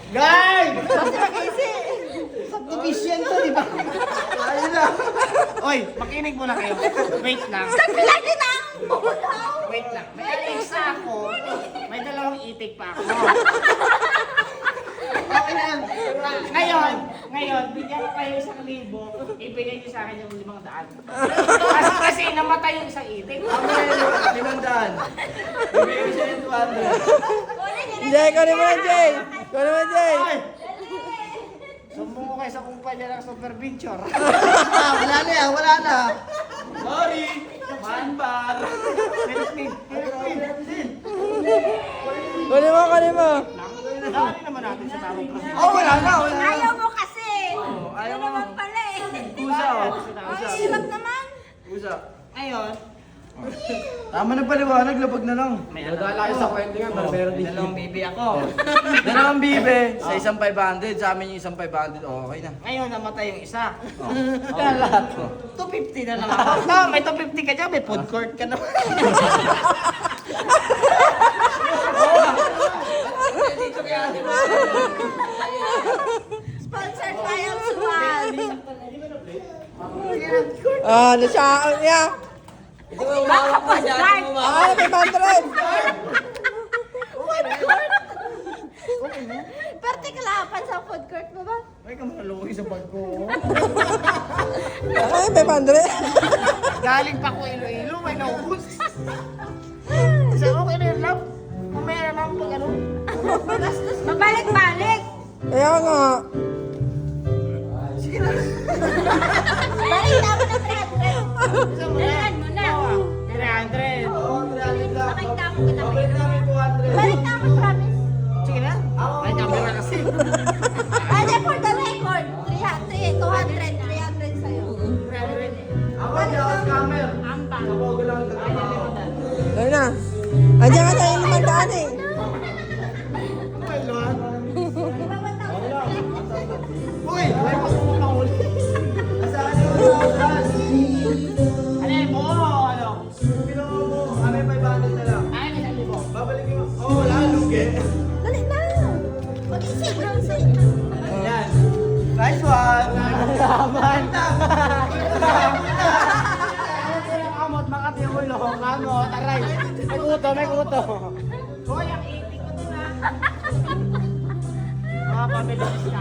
Guys! Basta mag-isi! Subdivision to, di ba? Ayun na. Oy, makinig muna kayo. Wait lang. Lagi na ang Wait lang. May isa ako. May dalawang itik pa ako. Okay na. Ngayon, bigyan ko kayo 1,000. Ibigay niyo sa akin yung 500. Kasi namatay yung isang itik. Okay, 500. Bibigyan ko siya yung 200. Jay, ko naman, Jay. Ko naman, Jay. Ay! Sumbong ko kayo sa kumpanya ng Superventure. Wala na yan, wala na. Sorry. Manbar. Philippine. Kunin mo, kunin mo. Dali naman natin sa tamang proseso. Oh, wala na, wala na. Ayaw mo kasi. Ayaw Ano mo. naman pala eh. Pusa, oh. Ang hirap naman. Pusa. Ngayon, Tama na paliwanag, labag na lang. may Dadala kayo sa kwento nga, barbero may dalawang bibi ako. Dalawang bibe, sa isang 500, sa amin yung isang 500, okay na. Ngayon, namatay yung isa. Kaya lahat. 250 na lang ako. No, may 250 ka dyan, may food court ka naman. Sponsored by ang Suwan. Ah, nasa, yeah. Baka postcard. Ah, 500. Partikulapan sa food court mo ba? Ay, kamaluwi sa bag ko. Ay, 500. Galing pa ko Iloilo, may naubos. Kasi okay na yun lang. Mamaya na lang pag ano. Mabalik-balik. Kaya nga. Sige na. Balik na mo na 300. Isa mo na. Dalahan mo na. 300. Oo, 300 lang. Nakita mo ko na Babalik namin 200. Balik na mo, promise. Sige na. May camera kasi. Ano for the record? 300, 300 sa'yo. 300. Ako, di ako scammer. Ambang. Napogo lang ito. Ayun na. Andiyan ka tayo naman daan eh. May lahat. Uy! May pagpapahuli. Nasaan yung 200? Ano yun mo? Ano? Pinuha mo, kami 500 na lang. Ay, may sabi mo. Babalikin mo. Oh, wala, lugi. Dali na. Mag-isip. Yan. Nice one! Laban. Kamot, makati yung ulo. Ano, taray. May kuto, may kuto. Hoy, ang itik ko to na. Mga pamilis ka.